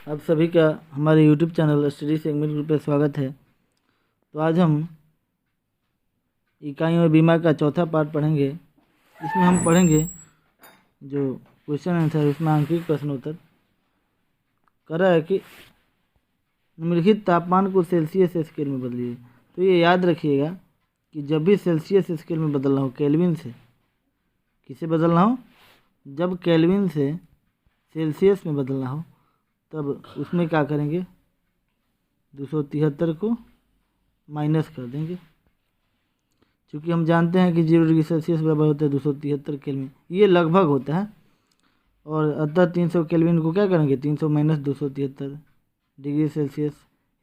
आप सभी का हमारे YouTube channel study segment group पे स्वागत है। तो आज हम इकाई और बीमा का चौथा पार्ट पढ़ेंगे। इसमें हम पढ़ेंगे जो क्वेश्चन आंसर है, उसमें आंकिक प्रश्नोत्तर कर रहा है कि निम्नलिखित तापमान को सेल्सियस स्केल में बदलिए। तो ये याद रखिएगा कि जब भी सेल्सियस स्केल में बदलना हो, केल्विन से किसे बदलना हो, जब केल्विन से सेल्सियस में बदलना हो तब उसमें क्या करेंगे, 273 को माइनस कर देंगे, क्योंकि हम जानते हैं कि 0 डिग्री सेल्सियस बराबर होता है 273 केल्विन। ये लगभग होता है, और अतः 300 केल्विन को क्या करेंगे, 300 माइनस 273 डिग्री सेल्सियस,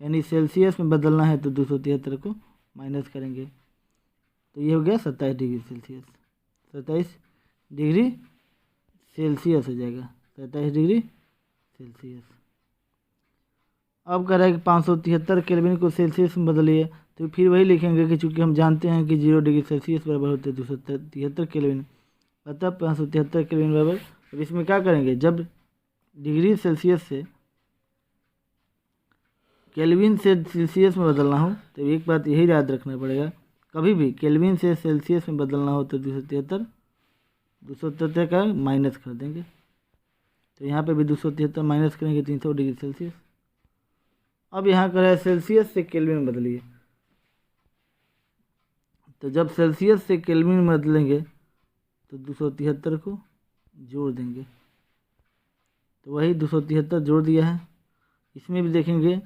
यानी सेल्सियस में बदलना है तो 273 को माइनस करेंगे। तो ये हो गया 27 डिग्री सेल्सियस, 27 डिग्री सेल्सियस हो जाएगा, 27 डिग्री सेल्सियस। अब कह रहा है कि 573 केल्विन को सेल्सियस में बदलिए। तो फिर वही लिखेंगे कि चूँकि हम जानते हैं कि 0 डिग्री सेल्सियस बराबर होते हैं 273 केल्विन, अतः 573 केल्विन बराबर। अब इसमें क्या करेंगे, जब डिग्री सेल्सियस से केल्विन से सेल्सियस में बदलना हो तो एक बात यही याद रखना पड़ेगा, कभी भी केल्विन से सेल्सियस में बदलना हो तो 273 का माइनस कर देंगे। तो यहाँ पे भी 273 माइनस करेंगे, 300 डिग्री सेल्सियस। अब यहाँ कर है सेल्सियस से केल्विन में बदलिए। तो जब सेल्सियस से केल्विन में बदलेंगे तो 273 को जोड़ देंगे। तो वही 273 जोड़ दिया है। इसमें भी देखेंगे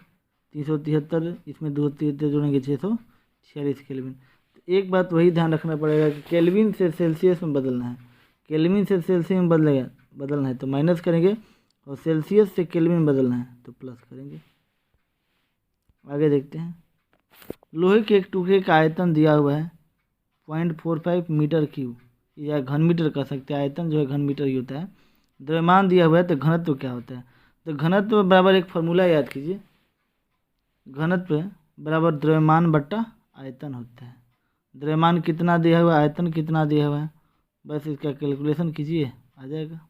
373, इसमें 273 जोड़ेंगे 646 केल्विन। तो एक बात वही ध्यान रखना पड़ेगा कि केल्विन से सेल्सियस में बदलना है, केल्विन से सेल्सियस में बदलना है तो माइनस करेंगे, और सेल्सियस से केल्विन में बदलना है तो प्लस करेंगे। आगे देखते हैं। लोहे के एक टुकड़े का आयतन दिया हुआ है 0.45 मीटर क्यूब, या घन मीटर कह सकते हैं, आयतन जो है घन मीटर ही होता है। द्रव्यमान दिया हुआ है तो घनत्व क्या होता है, तो घनत्व बराबर एक फार्मूला याद कीजिए, घनत्व बराबर द्रव्यमान बट्टा आयतन होता है। द्रव्यमान कितना दिया हुआ है, आयतन कितना दिया हुआ है, बस इसका कैलकुलेशन कीजिए, आ जाएगा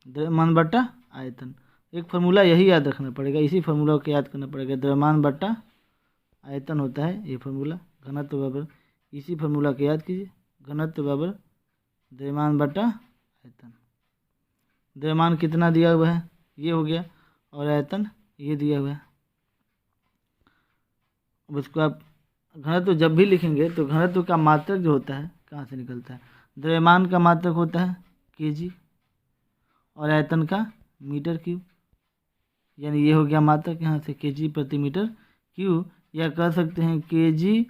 द्रव्यमान बट्टा आयतन। एक फार्मूला यही याद रखना पड़ेगा, इसी फार्मूला को याद करना पड़ेगा, द्रव्यमान बट्टा आयतन होता है ये फार्मूला। घनत्व बराबर, इसी फार्मूला को याद कीजिए, घनत्व बराबर द्रव्यमान बट्टा आयतन। द्रव्यमान कितना दिया हुआ है ये हो गया, और आयतन ये दिया हुआ है। अब इसको आप घनत्व जब भी लिखेंगे तो घनत्व का मात्रक जो होता है कहाँ से निकलता है, द्रव्यमान का मात्रक होता है केजी, और आयतन का मीटर क्यूब, यानी ये हो गया मात्रक यहाँ से केजी प्रति मीटर क्यूब, या कह सकते हैं केजी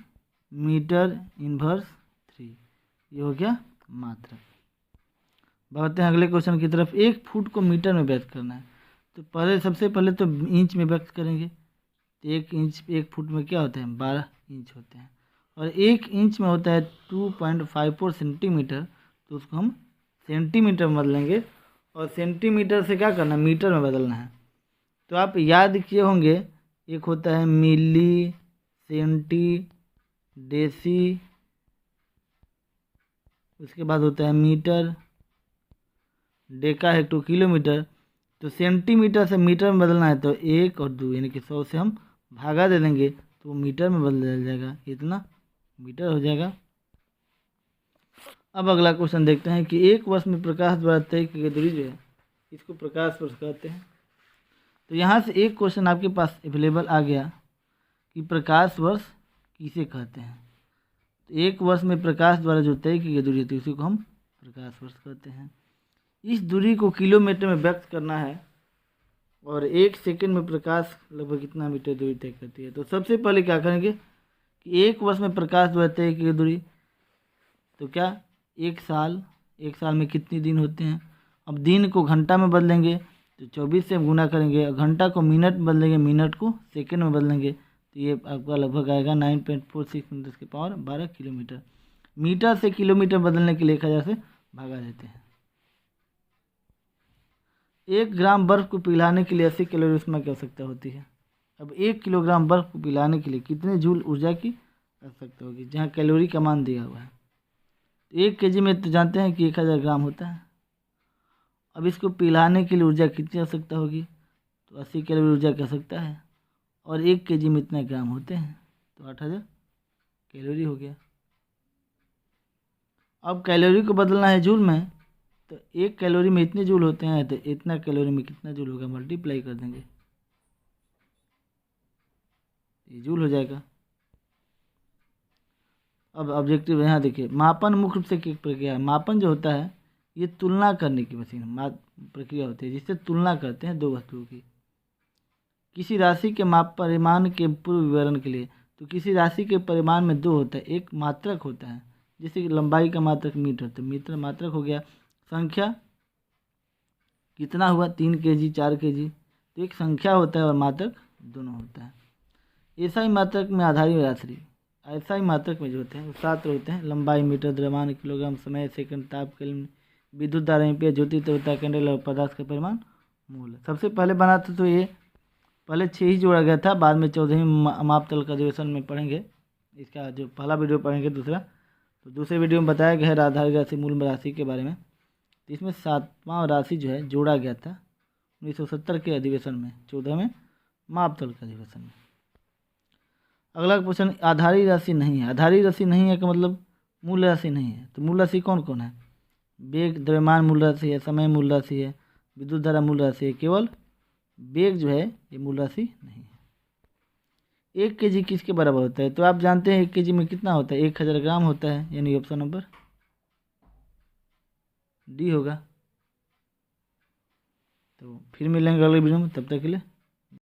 मीटर इनवर्स 3, ये हो गया मात्रक। बढ़ते हैं अगले क्वेश्चन की तरफ। 1 फुट को मीटर में व्यक्त करना है, तो सबसे पहले तो इंच में व्यक्त करेंगे। तो 1 फुट में क्या होता है, 12 इंच होते हैं, और 1 इंच में होता है 2.54 सेंटीमीटर, तो उसको हम सेंटीमीटर में बदलेंगे, और सेंटीमीटर से क्या करना है, मीटर में बदलना है। तो आप याद किए होंगे, एक होता है मिली, सेंटी, डेसी, उसके बाद होता है मीटर, डेका है 2 किलोमीटर। तो सेंटीमीटर से मीटर में बदलना है तो 1 और 2 यानी कि 100 से हम भागा दे देंगे तो वो मीटर में बदल जाएगा, इतना मीटर हो जाएगा। अब अगला क्वेश्चन देखते हैं कि 1 वर्ष में प्रकाश द्वारा तय की गई दूरी जो है इसको प्रकाश वर्ष कहते हैं। तो यहाँ से एक क्वेश्चन आपके पास अवेलेबल आ गया कि प्रकाश वर्ष किसे कहते हैं। तो 1 वर्ष में प्रकाश द्वारा जो तय की गई दूरी होती है उसी को हम प्रकाश वर्ष कहते हैं। इस दूरी को किलोमीटर में व्यक्त करना है, और 1 सेकंड में प्रकाश लगभग कितना मीटर दूरी तय करती है। तो सबसे पहले क्या करेंगे कि 1 वर्ष में प्रकाश द्वारा तय की गई दूरी, तो क्या 1 साल में कितने दिन होते हैं। अब दिन को घंटा में बदलेंगे तो 24 से गुना करेंगे, और घंटा को मिनट में बदलेंगे, मिनट को सेकंड में बदलेंगे, तो ये आपका लगभग आएगा 9.46 × 10⁻12 किलोमीटर। मीटर से किलोमीटर बदलने के लिए 1000 से भागा देते हैं। 1 ग्राम बर्फ को पिघलाने के लिए 80 कैलोरी ऊष्मा की आवश्यकता होती है। अब 1 किलोग्राम बर्फ को पिघलाने के लिए कितने जूल ऊर्जा की आवश्यकता होगी, जहाँ कैलोरी का मान दिया हुआ है। तो 1 केजी में तो जानते हैं कि 1000 ग्राम होता है। अब इसको पिघलाने के लिए ऊर्जा कितनी आवश्यकता होगी, तो 80 कैलोरी ऊर्जा कह सकता है, और 1 kg में इतने ग्राम होते हैं, तो 8000 कैलोरी हो गया। अब कैलोरी को बदलना है जूल में, तो 1 कैलोरी में इतने जूल होते हैं, तो इतना कैलोरी में कितना जूल होगा, मल्टीप्लाई कर देंगे, ये जूल हो जाएगा। अब ऑब्जेक्टिव यहाँ देखिए, मापन मुख्य रूप से एक प्रक्रिया है। मापन जो होता है ये तुलना करने की मशीन प्रक्रिया होती है, जिससे तुलना करते हैं दो वस्तुओं की। किसी राशि के माप परिमाण के पूर्व विवरण के लिए, तो किसी राशि के परिमाण में दो होता है, एक मात्रक होता है, जैसे कि लंबाई का मात्रक मीटर, तो मीटर मात्रक हो गया। संख्या कितना हुआ, 3 kg 4 kg, तो एक संख्या होता है और मात्रक दोनों होता है। ऐसा ही मात्रक में आधारी राशि, ऐसा ही मात्रक में जो होते हैं वो 7 होते हैं, लंबाई मीटर, द्रव्यमान किलोग्राम, समय सेकंड, ताप केल्विन, विद्युत धारा एम्पियर, ज्योति तीव्रता कैंडल और पदार्थ का परिमाण मूल। सबसे पहले बना था तो ये पहले 6 ही जोड़ा गया था, बाद में 14वीं मापतल का अधिवेशन में पढ़ेंगे, इसका जो पहला वीडियो पढ़ेंगे दूसरा, तो दूसरे वीडियो में बताया गया है आधार राशि मूल राशि के बारे में। तो इसमें 7वां राशि जो है जोड़ा गया था 1970 के अधिवेशन में, 14वें मापतल के अधिवेशन में। अगला क्वेश्चन, आधारी राशि नहीं है। आधारी राशि नहीं है का मतलब मूल राशि नहीं है, तो मूल राशि कौन कौन है, वेग, द्रव्यमान मूल राशि है, समय मूल राशि है, विद्युत धारा मूल राशि है, केवल वेग जो है ये मूल राशि नहीं है। 1 kg किसके बराबर होता है, तो आप जानते हैं 1 kg में कितना होता है, 1000 ग्राम होता है, यानी ऑप्शन नंबर डी होगा। तो फिर मिलेंगे अगले वीडियो में, तब तक के लिए